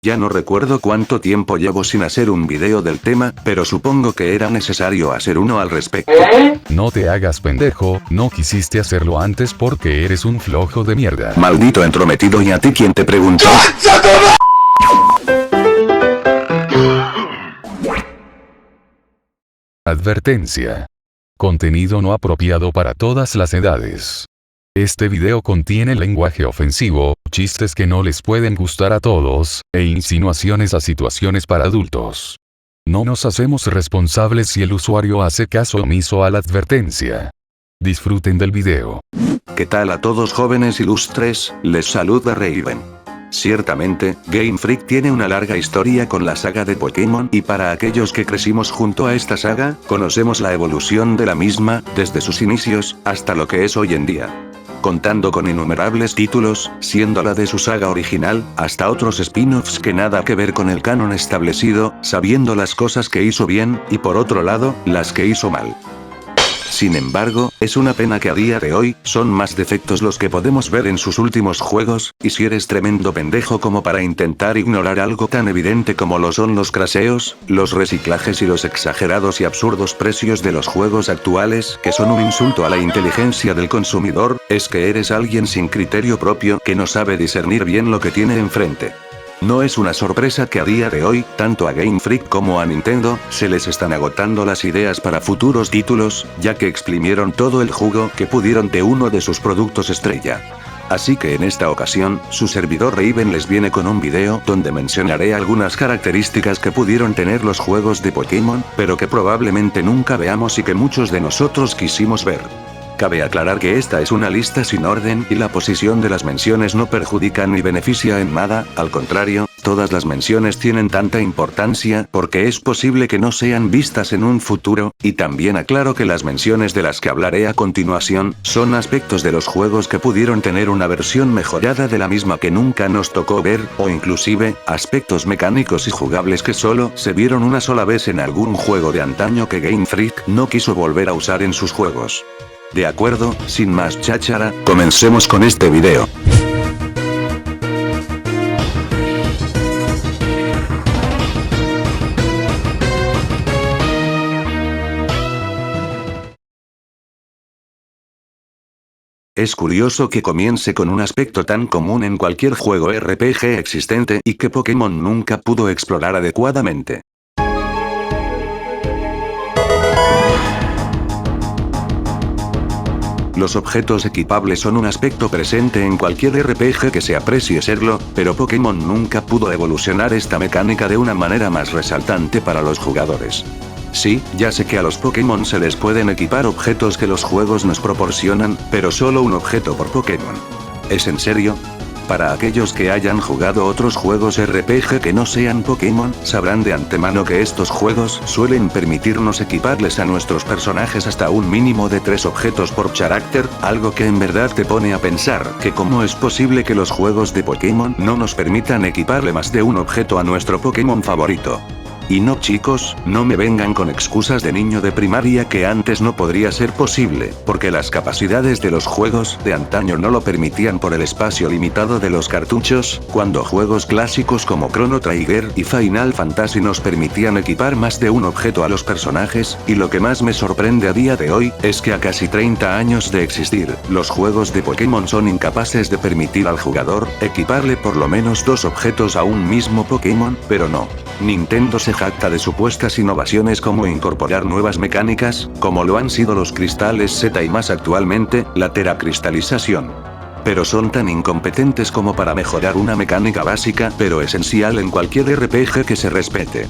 Ya no recuerdo cuánto tiempo llevo sin hacer un video del tema, pero supongo que era necesario hacer uno al respecto. No te hagas pendejo, no quisiste hacerlo antes porque eres un flojo de mierda. Maldito entrometido, ¿y a ti quién te preguntó? Advertencia. Contenido no apropiado para todas las edades. Este video contiene lenguaje ofensivo, chistes que no les pueden gustar a todos, e insinuaciones a situaciones para adultos. No nos hacemos responsables si el usuario hace caso omiso a la advertencia. Disfruten del video. ¿Qué tal a todos jóvenes ilustres? Les saluda Raven. Ciertamente, Game Freak tiene una larga historia con la saga de Pokémon y para aquellos que crecimos junto a esta saga, conocemos la evolución de la misma, desde sus inicios, hasta lo que es hoy en día. Contando con innumerables títulos, siendo la de su saga original, hasta otros spin-offs que nada que ver con el canon establecido, sabiendo las cosas que hizo bien, y por otro lado, las que hizo mal. Sin embargo, es una pena que a día de hoy, son más defectos los que podemos ver en sus últimos juegos, y si eres tremendo pendejo como para intentar ignorar algo tan evidente como lo son los craseos, los reciclajes y los exagerados y absurdos precios de los juegos actuales, que son un insulto a la inteligencia del consumidor, es que eres alguien sin criterio propio que no sabe discernir bien lo que tiene enfrente. No es una sorpresa que a día de hoy, tanto a Game Freak como a Nintendo, se les están agotando las ideas para futuros títulos, ya que exprimieron todo el jugo que pudieron de uno de sus productos estrella. Así que en esta ocasión, su servidor Raven les viene con un video donde mencionaré algunas características que pudieron tener los juegos de Pokémon, pero que probablemente nunca veamos y que muchos de nosotros quisimos ver. Cabe aclarar que esta es una lista sin orden y la posición de las menciones no perjudica ni beneficia en nada, al contrario, todas las menciones tienen tanta importancia porque es posible que no sean vistas en un futuro, y también aclaro que las menciones de las que hablaré a continuación, son aspectos de los juegos que pudieron tener una versión mejorada de la misma que nunca nos tocó ver, o inclusive, aspectos mecánicos y jugables que solo se vieron una sola vez en algún juego de antaño que Game Freak no quiso volver a usar en sus juegos. De acuerdo, sin más cháchara, comencemos con este video. Es curioso que comience con un aspecto tan común en cualquier juego RPG existente y que Pokémon nunca pudo explorar adecuadamente. Los objetos equipables son un aspecto presente en cualquier RPG que se aprecie serlo, pero Pokémon nunca pudo evolucionar esta mecánica de una manera más resaltante para los jugadores. Sí, ya sé que a los Pokémon se les pueden equipar objetos que los juegos nos proporcionan, pero solo un objeto por Pokémon. ¿Es en serio? Para aquellos que hayan jugado otros juegos RPG que no sean Pokémon, sabrán de antemano que estos juegos suelen permitirnos equiparles a nuestros personajes hasta un mínimo de 3 objetos por carácter, algo que en verdad te pone a pensar que cómo es posible que los juegos de Pokémon no nos permitan equiparle más de un objeto a nuestro Pokémon favorito. Y no chicos, no me vengan con excusas de niño de primaria que antes no podría ser posible, porque las capacidades de los juegos de antaño no lo permitían por el espacio limitado de los cartuchos, cuando juegos clásicos como Chrono Trigger y Final Fantasy nos permitían equipar más de un objeto a los personajes, y lo que más me sorprende a día de hoy, es que a casi 30 años de existir, los juegos de Pokémon son incapaces de permitir al jugador equiparle por lo menos 2 objetos a un mismo Pokémon, pero no. Nintendo se jacta de supuestas innovaciones como incorporar nuevas mecánicas, como lo han sido los cristales Z y más actualmente, la teracristalización. Pero son tan incompetentes como para mejorar una mecánica básica pero esencial en cualquier RPG que se respete.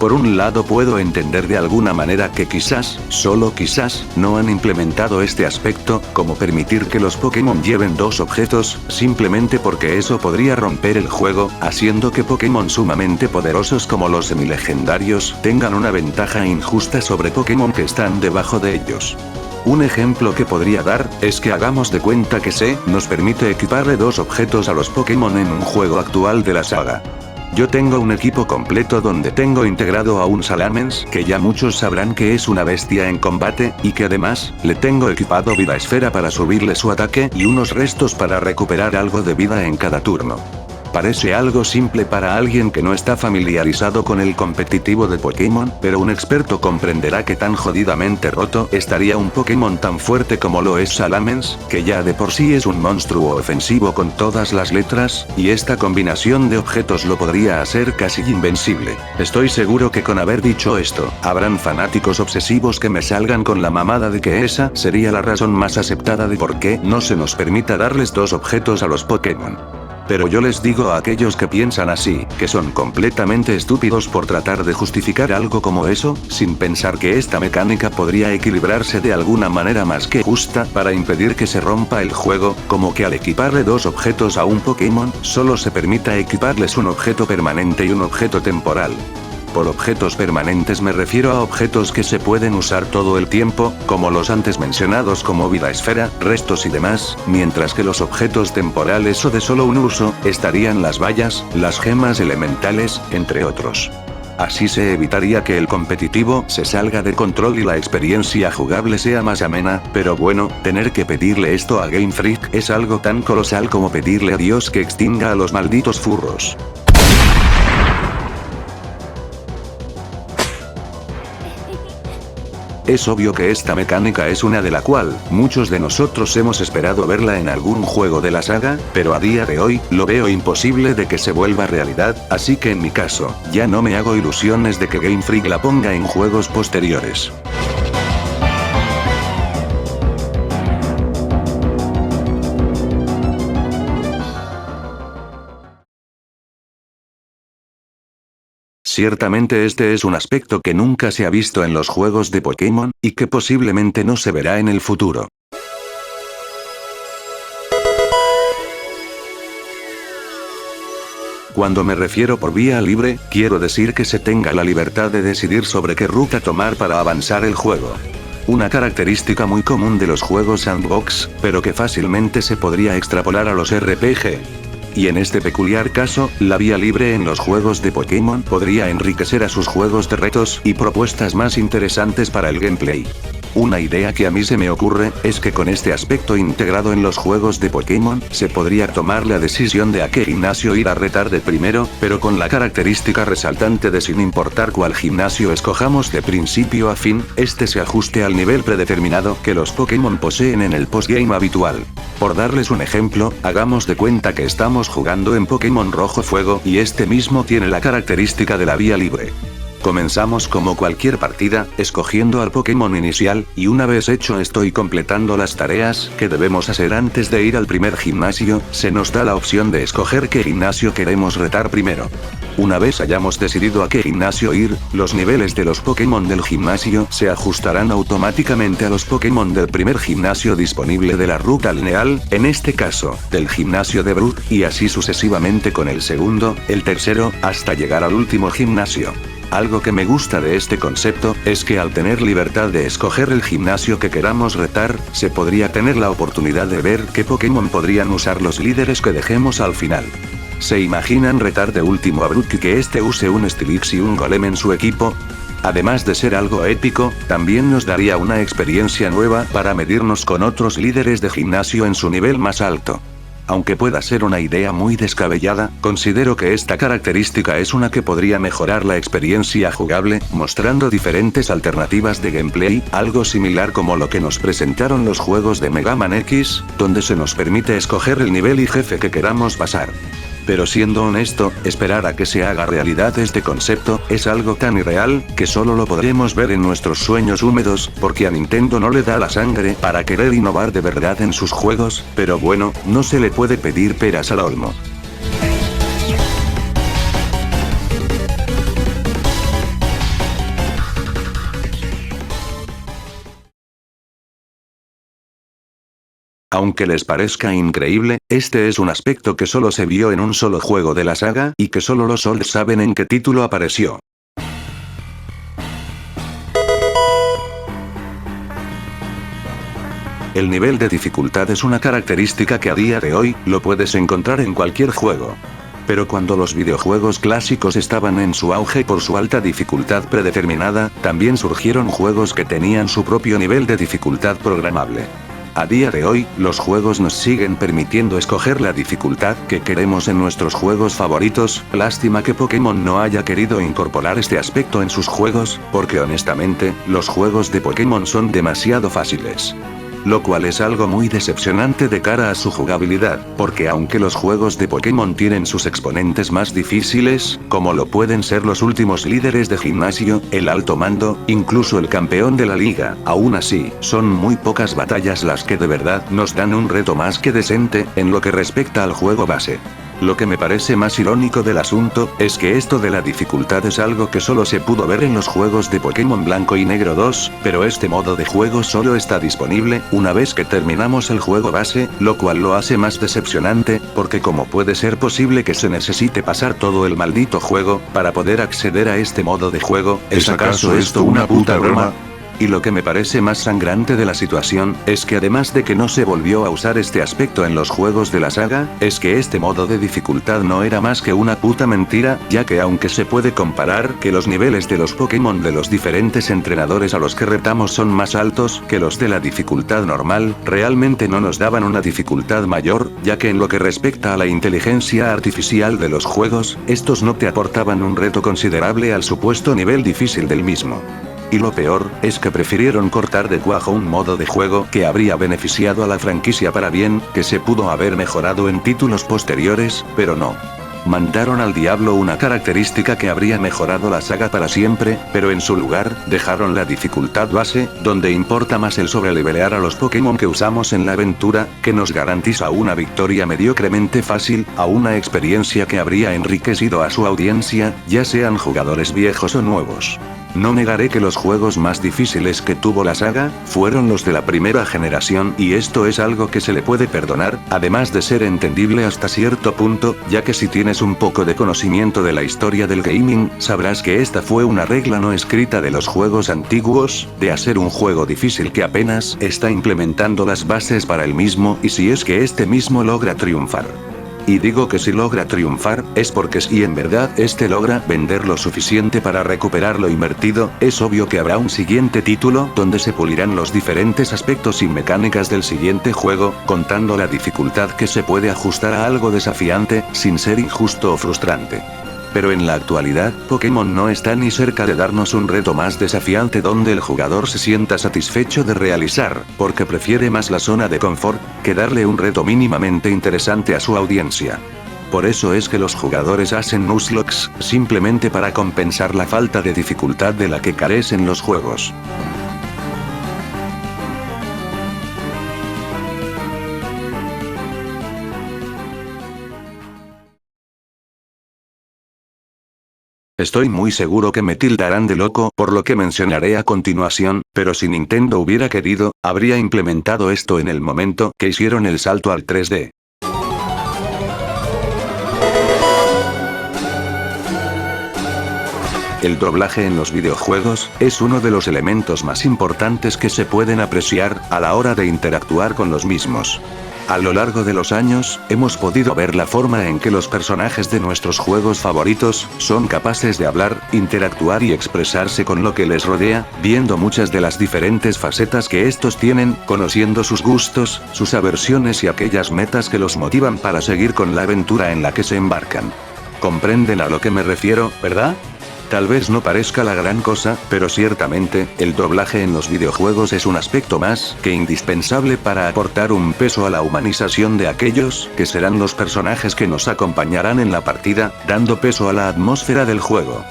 Por un lado puedo entender de alguna manera que quizás, solo quizás, no han implementado este aspecto, como permitir que los Pokémon lleven 2 objetos, simplemente porque eso podría romper el juego, haciendo que Pokémon sumamente poderosos como los semilegendarios tengan una ventaja injusta sobre Pokémon que están debajo de ellos. Un ejemplo que podría dar, es que hagamos de cuenta que C nos permite equiparle 2 objetos a los Pokémon en un juego actual de la saga. Yo tengo un equipo completo donde tengo integrado a un Salamence que ya muchos sabrán que es una bestia en combate, y que además, le tengo equipado Vida Esfera para subirle su ataque y unos restos para recuperar algo de vida en cada turno. Parece algo simple para alguien que no está familiarizado con el competitivo de Pokémon, pero un experto comprenderá que tan jodidamente roto estaría un Pokémon tan fuerte como lo es Salamence, que ya de por sí es un monstruo ofensivo con todas las letras, y esta combinación de objetos lo podría hacer casi invencible. Estoy seguro que con haber dicho esto, habrán fanáticos obsesivos que me salgan con la mamada de que esa sería la razón más aceptada de por qué no se nos permita darles dos objetos a los Pokémon. Pero yo les digo a aquellos que piensan así, que son completamente estúpidos por tratar de justificar algo como eso, sin pensar que esta mecánica podría equilibrarse de alguna manera más que justa para impedir que se rompa el juego, como que al equiparle dos objetos a un Pokémon, solo se permita equiparles un objeto permanente y un objeto temporal. Por objetos permanentes me refiero a objetos que se pueden usar todo el tiempo, como los antes mencionados como vida esfera, restos y demás, mientras que los objetos temporales o de solo un uso, estarían las vallas, las gemas elementales, entre otros. Así se evitaría que el competitivo se salga de control y la experiencia jugable sea más amena, pero bueno, tener que pedirle esto a Game Freak es algo tan colosal como pedirle a Dios que extinga a los malditos furros. Es obvio que esta mecánica es una de la cual, muchos de nosotros hemos esperado verla en algún juego de la saga, pero a día de hoy, lo veo imposible de que se vuelva realidad, así que en mi caso, ya no me hago ilusiones de que Game Freak la ponga en juegos posteriores. Ciertamente este es un aspecto que nunca se ha visto en los juegos de Pokémon, y que posiblemente no se verá en el futuro. Cuando me refiero por vía libre, quiero decir que se tenga la libertad de decidir sobre qué ruta tomar para avanzar el juego. Una característica muy común de los juegos sandbox, pero que fácilmente se podría extrapolar a los RPG. Y en este peculiar caso, la vía libre en los juegos de Pokémon podría enriquecer a sus juegos de retos y propuestas más interesantes para el gameplay. Una idea que a mí se me ocurre, es que con este aspecto integrado en los juegos de Pokémon, se podría tomar la decisión de a qué gimnasio ir a retar de primero, pero con la característica resaltante de sin importar cuál gimnasio escojamos de principio a fin, este se ajuste al nivel predeterminado que los Pokémon poseen en el postgame habitual. Por darles un ejemplo, hagamos de cuenta que estamos jugando en Pokémon Rojo Fuego y este mismo tiene la característica de la vía libre. Comenzamos como cualquier partida, escogiendo al Pokémon inicial, y una vez hecho esto y completando las tareas que debemos hacer antes de ir al primer gimnasio, se nos da la opción de escoger qué gimnasio queremos retar primero. Una vez hayamos decidido a qué gimnasio ir, los niveles de los Pokémon del gimnasio se ajustarán automáticamente a los Pokémon del primer gimnasio disponible de la ruta lineal, en este caso, del gimnasio de Brook, y así sucesivamente con el segundo, el tercero, hasta llegar al último gimnasio. Algo que me gusta de este concepto, es que al tener libertad de escoger el gimnasio que queramos retar, se podría tener la oportunidad de ver qué Pokémon podrían usar los líderes que dejemos al final. ¿Se imaginan retar de último a Brook y que este use un Steelix y un Golem en su equipo? Además de ser algo épico, también nos daría una experiencia nueva para medirnos con otros líderes de gimnasio en su nivel más alto. Aunque pueda ser una idea muy descabellada, considero que esta característica es una que podría mejorar la experiencia jugable, mostrando diferentes alternativas de gameplay, algo similar como lo que nos presentaron los juegos de Mega Man X, donde se nos permite escoger el nivel y jefe que queramos pasar. Pero siendo honesto, esperar a que se haga realidad este concepto, es algo tan irreal, que solo lo podremos ver en nuestros sueños húmedos, porque a Nintendo no le da la sangre para querer innovar de verdad en sus juegos, pero bueno, no se le puede pedir peras al olmo. Aunque les parezca increíble, este es un aspecto que solo se vio en un solo juego de la saga, y que solo los olds saben en qué título apareció. El nivel de dificultad es una característica que a día de hoy, lo puedes encontrar en cualquier juego. Pero cuando los videojuegos clásicos estaban en su auge por su alta dificultad predeterminada, también surgieron juegos que tenían su propio nivel de dificultad programable. A día de hoy, los juegos nos siguen permitiendo escoger la dificultad que queremos en nuestros juegos favoritos, lástima que Pokémon no haya querido incorporar este aspecto en sus juegos, porque honestamente, los juegos de Pokémon son demasiado fáciles. Lo cual es algo muy decepcionante de cara a su jugabilidad, porque aunque los juegos de Pokémon tienen sus exponentes más difíciles, como lo pueden ser los últimos líderes de gimnasio, el alto mando, incluso el campeón de la liga, aún así, son muy pocas batallas las que de verdad nos dan un reto más que decente, en lo que respecta al juego base. Lo que me parece más irónico del asunto, es que esto de la dificultad es algo que solo se pudo ver en los juegos de Pokémon Blanco y Negro 2, pero este modo de juego solo está disponible una vez que terminamos el juego base, lo cual lo hace más decepcionante, porque ¿cómo puede ser posible que se necesite pasar todo el maldito juego, para poder acceder a este modo de juego? ¿Es acaso esto una puta broma? Y lo que me parece más sangrante de la situación, es que además de que no se volvió a usar este aspecto en los juegos de la saga, es que este modo de dificultad no era más que una puta mentira, ya que aunque se puede comparar que los niveles de los Pokémon de los diferentes entrenadores a los que retamos son más altos que los de la dificultad normal, realmente no nos daban una dificultad mayor, ya que en lo que respecta a la inteligencia artificial de los juegos, estos no te aportaban un reto considerable al supuesto nivel difícil del mismo. Y lo peor, es que prefirieron cortar de cuajo un modo de juego que habría beneficiado a la franquicia para bien, que se pudo haber mejorado en títulos posteriores, pero no. Mandaron al diablo una característica que habría mejorado la saga para siempre, pero en su lugar, dejaron la dificultad base, donde importa más el sobrelevelear a los Pokémon que usamos en la aventura, que nos garantiza una victoria mediocremente fácil, a una experiencia que habría enriquecido a su audiencia, ya sean jugadores viejos o nuevos. No negaré que los juegos más difíciles que tuvo la saga, fueron los de la primera generación y esto es algo que se le puede perdonar, además de ser entendible hasta cierto punto, ya que si tienes un poco de conocimiento de la historia del gaming, sabrás que esta fue una regla no escrita de los juegos antiguos, de hacer un juego difícil que apenas está implementando las bases para el mismo y si es que este mismo logra triunfar. Y digo que si logra triunfar, es porque si en verdad este logra vender lo suficiente para recuperar lo invertido, es obvio que habrá un siguiente título donde se pulirán los diferentes aspectos y mecánicas del siguiente juego, contando la dificultad que se puede ajustar a algo desafiante, sin ser injusto o frustrante. Pero en la actualidad, Pokémon no está ni cerca de darnos un reto más desafiante donde el jugador se sienta satisfecho de realizar, porque prefiere más la zona de confort, que darle un reto mínimamente interesante a su audiencia. Por eso es que los jugadores hacen Nuzlockes, simplemente para compensar la falta de dificultad de la que carecen los juegos. Estoy muy seguro que me tildarán de loco por lo que mencionaré a continuación, pero si Nintendo hubiera querido, habría implementado esto en el momento que hicieron el salto al 3D. El doblaje en los videojuegos es uno de los elementos más importantes que se pueden apreciar a la hora de interactuar con los mismos. A lo largo de los años, hemos podido ver la forma en que los personajes de nuestros juegos favoritos son capaces de hablar, interactuar y expresarse con lo que les rodea, viendo muchas de las diferentes facetas que estos tienen, conociendo sus gustos, sus aversiones y aquellas metas que los motivan para seguir con la aventura en la que se embarcan. ¿Comprenden a lo que me refiero, verdad? Tal vez no parezca la gran cosa, pero ciertamente, el doblaje en los videojuegos es un aspecto más que indispensable para aportar un peso a la humanización de aquellos que serán los personajes que nos acompañarán en la partida, dando peso a la atmósfera del juego.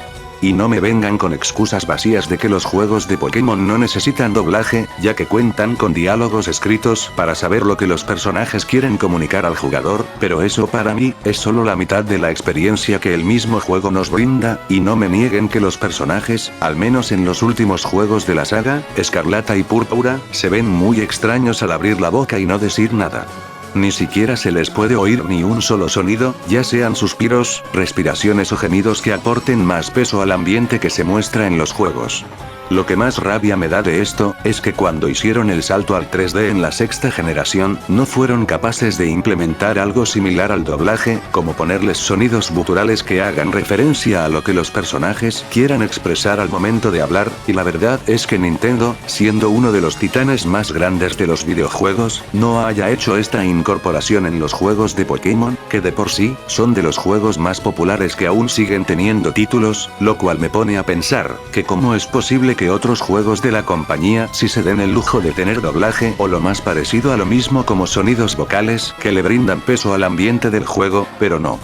Y no me vengan con excusas vacías de que los juegos de Pokémon no necesitan doblaje, ya que cuentan con diálogos escritos para saber lo que los personajes quieren comunicar al jugador, pero eso para mí, es solo la mitad de la experiencia que el mismo juego nos brinda, y no me nieguen que los personajes, al menos en los últimos juegos de la saga, Escarlata y Púrpura, se ven muy extraños al abrir la boca y no decir nada. Ni siquiera se les puede oír ni un solo sonido, ya sean suspiros, respiraciones o gemidos que aporten más peso al ambiente que se muestra en los juegos. Lo que más rabia me da de esto, es que cuando hicieron el salto al 3D en la sexta generación, no fueron capaces de implementar algo similar al doblaje, como ponerles sonidos guturales que hagan referencia a lo que los personajes quieran expresar al momento de hablar, y la verdad es que Nintendo, siendo uno de los titanes más grandes de los videojuegos, no haya hecho esta incorporación en los juegos de Pokémon, que de por sí, son de los juegos más populares que aún siguen teniendo títulos, lo cual me pone a pensar, que cómo es posible que otros juegos de la compañía sí se den el lujo de tener doblaje o lo más parecido a lo mismo como sonidos vocales que le brindan peso al ambiente del juego, pero no.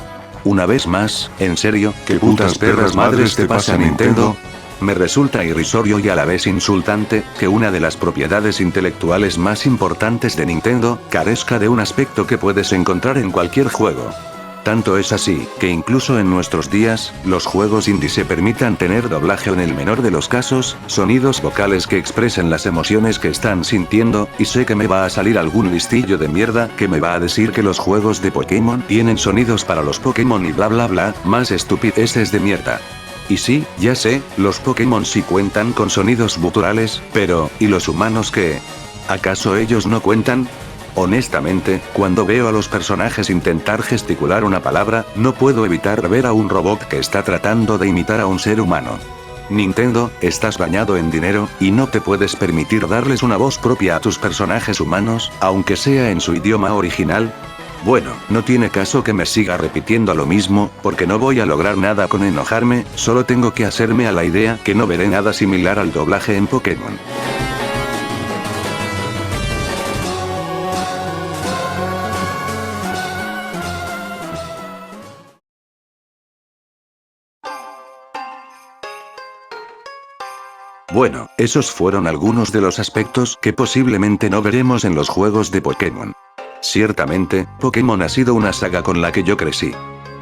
Una vez más, en serio, ¿qué putas perras madres te pasa Nintendo? Me resulta irrisorio y a la vez insultante, que una de las propiedades intelectuales más importantes de Nintendo, carezca de un aspecto que puedes encontrar en cualquier juego. Tanto es así, que incluso en nuestros días, los juegos indie se permitan tener doblaje o en el menor de los casos, sonidos vocales que expresen las emociones que están sintiendo, y sé que me va a salir algún listillo de mierda que me va a decir que los juegos de Pokémon tienen sonidos para los Pokémon y bla bla bla, más estupideces de mierda. Y sí, ya sé, los Pokémon sí cuentan con sonidos guturales, pero, ¿y los humanos qué? ¿Acaso ellos no cuentan? Honestamente, cuando veo a los personajes intentar gesticular una palabra, no puedo evitar ver a un robot que está tratando de imitar a un ser humano. Nintendo, estás bañado en dinero, y no te puedes permitir darles una voz propia a tus personajes humanos, aunque sea en su idioma original. Bueno, no tiene caso que me siga repitiendo lo mismo, porque no voy a lograr nada con enojarme, solo tengo que hacerme a la idea que no veré nada similar al doblaje en Pokémon. Bueno, esos fueron algunos de los aspectos que posiblemente no veremos en los juegos de Pokémon. Ciertamente, Pokémon ha sido una saga con la que yo crecí.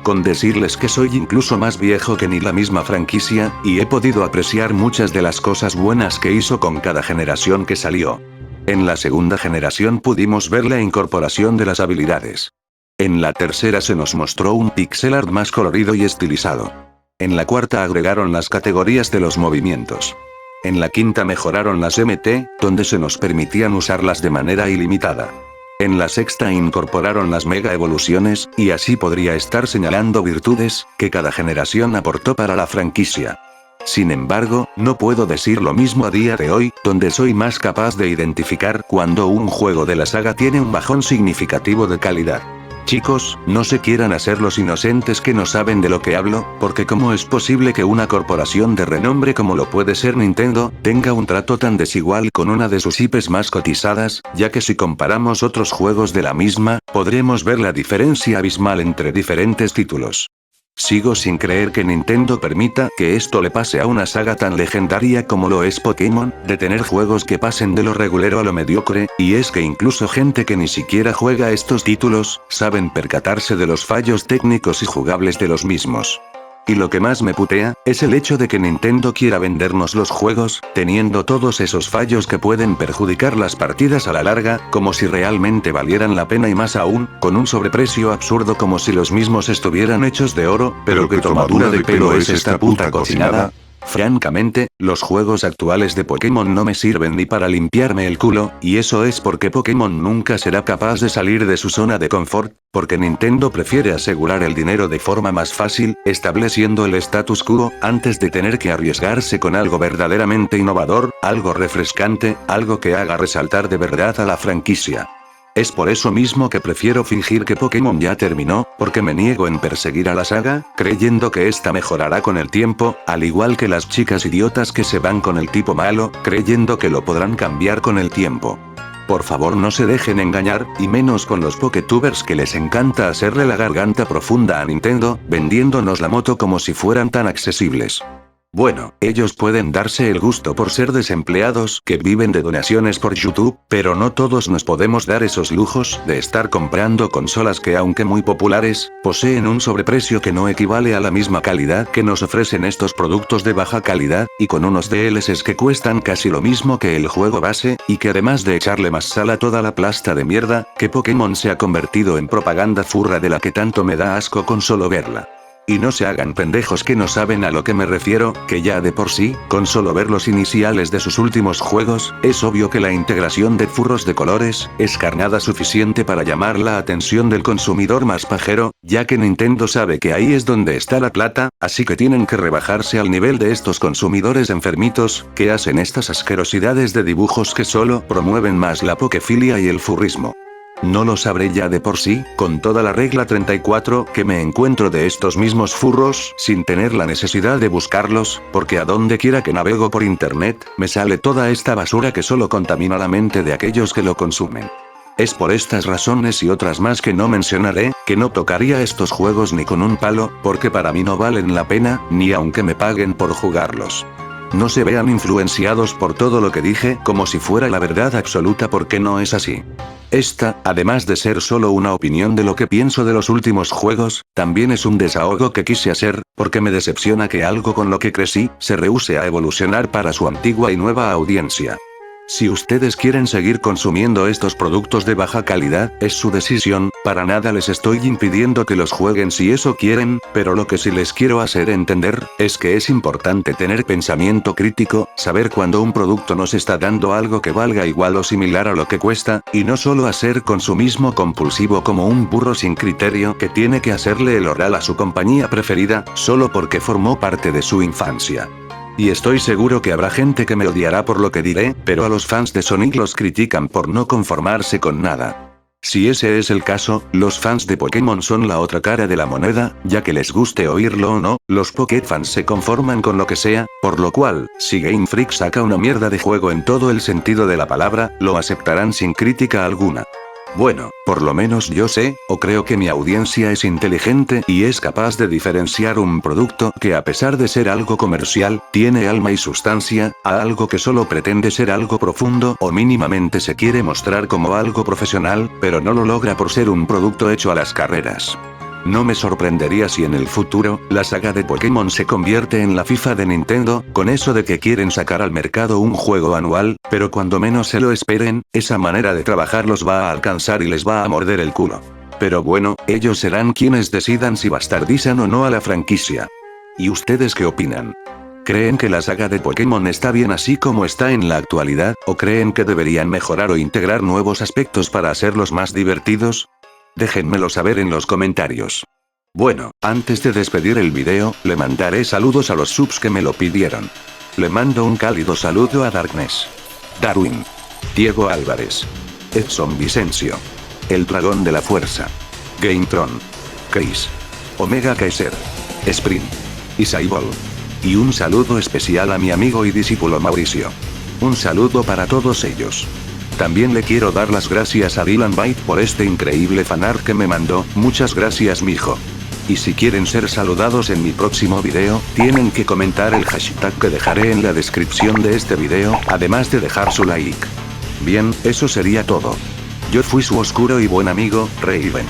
Con decirles que soy incluso más viejo que ni la misma franquicia, y he podido apreciar muchas de las cosas buenas que hizo con cada generación que salió. En la segunda generación pudimos ver la incorporación de las habilidades. En la tercera se nos mostró un pixel art más colorido y estilizado. En la cuarta agregaron las categorías de los movimientos. En la quinta mejoraron las MT, donde se nos permitían usarlas de manera ilimitada. En la sexta incorporaron las mega evoluciones, y así podría estar señalando virtudes que cada generación aportó para la franquicia. Sin embargo, no puedo decir lo mismo a día de hoy, donde soy más capaz de identificar cuando un juego de la saga tiene un bajón significativo de calidad. Chicos, no se quieran hacer los inocentes que no saben de lo que hablo, porque ¿cómo es posible que una corporación de renombre como lo puede ser Nintendo, tenga un trato tan desigual con una de sus IPs más cotizadas, ya que si comparamos otros juegos de la misma, podremos ver la diferencia abismal entre diferentes títulos? Sigo sin creer que Nintendo permita que esto le pase a una saga tan legendaria como lo es Pokémon, de tener juegos que pasen de lo regulero a lo mediocre, y es que incluso gente que ni siquiera juega estos títulos, saben percatarse de los fallos técnicos y jugables de los mismos. Y lo que más me putea, es el hecho de que Nintendo quiera vendernos los juegos, teniendo todos esos fallos que pueden perjudicar las partidas a la larga, como si realmente valieran la pena y más aún, con un sobreprecio absurdo como si los mismos estuvieran hechos de oro, pero ¿qué tomadura de pelo es esta puta cocinada? Francamente, los juegos actuales de Pokémon no me sirven ni para limpiarme el culo, y eso es porque Pokémon nunca será capaz de salir de su zona de confort, porque Nintendo prefiere asegurar el dinero de forma más fácil, estableciendo el status quo, antes de tener que arriesgarse con algo verdaderamente innovador, algo refrescante, algo que haga resaltar de verdad a la franquicia. Es por eso mismo que prefiero fingir que Pokémon ya terminó, porque me niego en perseguir a la saga, creyendo que esta mejorará con el tiempo, al igual que las chicas idiotas que se van con el tipo malo, creyendo que lo podrán cambiar con el tiempo. Por favor no se dejen engañar, y menos con los Poketubers que les encanta hacerle la garganta profunda a Nintendo, vendiéndonos la moto como si fueran tan accesibles. Bueno, ellos pueden darse el gusto por ser desempleados que viven de donaciones por YouTube, pero no todos nos podemos dar esos lujos de estar comprando consolas que, aunque muy populares, poseen un sobreprecio que no equivale a la misma calidad que nos ofrecen estos productos de baja calidad, y con unos DLCs que cuestan casi lo mismo que el juego base, y que además de echarle más sal a toda la plasta de mierda, que Pokémon se ha convertido en propaganda furra de la que tanto me da asco con solo verla. Y no se hagan pendejos que no saben a lo que me refiero, que ya de por sí, con solo ver los iniciales de sus últimos juegos, es obvio que la integración de furros de colores, es carnada suficiente para llamar la atención del consumidor más pajero, ya que Nintendo sabe que ahí es donde está la plata, así que tienen que rebajarse al nivel de estos consumidores enfermitos, que hacen estas asquerosidades de dibujos que solo promueven más la pokefilia y el furrismo. No lo sabré ya de por sí, con toda la regla 34 que me encuentro de estos mismos furros, sin tener la necesidad de buscarlos, porque a donde quiera que navego por internet, me sale toda esta basura que solo contamina la mente de aquellos que lo consumen. Es por estas razones y otras más que no mencionaré, que no tocaría estos juegos ni con un palo, porque para mí no valen la pena, ni aunque me paguen por jugarlos. No se vean influenciados por todo lo que dije como si fuera la verdad absoluta, porque no es así. Esta, además de ser solo una opinión de lo que pienso de los últimos juegos, también es un desahogo que quise hacer, porque me decepciona que algo con lo que crecí, se rehúse a evolucionar para su antigua y nueva audiencia. Si ustedes quieren seguir consumiendo estos productos de baja calidad, es su decisión, para nada les estoy impidiendo que los jueguen si eso quieren, pero lo que sí les quiero hacer entender, es que es importante tener pensamiento crítico, saber cuando un producto nos está dando algo que valga igual o similar a lo que cuesta, y no solo hacer consumismo compulsivo como un burro sin criterio que tiene que hacerle el oral a su compañía preferida, solo porque formó parte de su infancia. Y estoy seguro que habrá gente que me odiará por lo que diré, pero a los fans de Sonic los critican por no conformarse con nada. Si ese es el caso, los fans de Pokémon son la otra cara de la moneda, ya que les guste oírlo o no, los Pokéfans se conforman con lo que sea, por lo cual, si Game Freak saca una mierda de juego en todo el sentido de la palabra, lo aceptarán sin crítica alguna. Bueno, por lo menos yo sé, o creo que mi audiencia es inteligente y es capaz de diferenciar un producto que a pesar de ser algo comercial, tiene alma y sustancia, a algo que solo pretende ser algo profundo o mínimamente se quiere mostrar como algo profesional, pero no lo logra por ser un producto hecho a las carreras. No me sorprendería si en el futuro, la saga de Pokémon se convierte en la FIFA de Nintendo, con eso de que quieren sacar al mercado un juego anual, pero cuando menos se lo esperen, esa manera de trabajar los va a alcanzar y les va a morder el culo. Pero bueno, ellos serán quienes decidan si bastardizan o no a la franquicia. ¿Y ustedes qué opinan? ¿Creen que la saga de Pokémon está bien así como está en la actualidad, o creen que deberían mejorar o integrar nuevos aspectos para hacerlos más divertidos? Déjenmelo saber en los comentarios. Bueno, antes de despedir el video, le mandaré saludos a los subs que me lo pidieron. Le mando un cálido saludo a Darkness, Darwin, Diego Álvarez, Edson Vicencio, El Dragón de la Fuerza, Gametron, Chris, Omega Kaiser, Sprint, y Saibol. Y un saludo especial a mi amigo y discípulo Mauricio. Un saludo para todos ellos. También le quiero dar las gracias a Dylan Byte por este increíble fanart que me mandó, muchas gracias mijo. Y si quieren ser saludados en mi próximo video, tienen que comentar el hashtag que dejaré en la descripción de este video, además de dejar su like. Bien, eso sería todo. Yo fui su oscuro y buen amigo, Raven.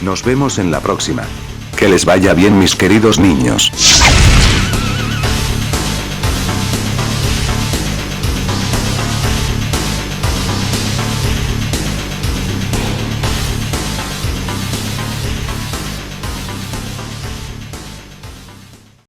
Nos vemos en la próxima. Que les vaya bien mis queridos niños.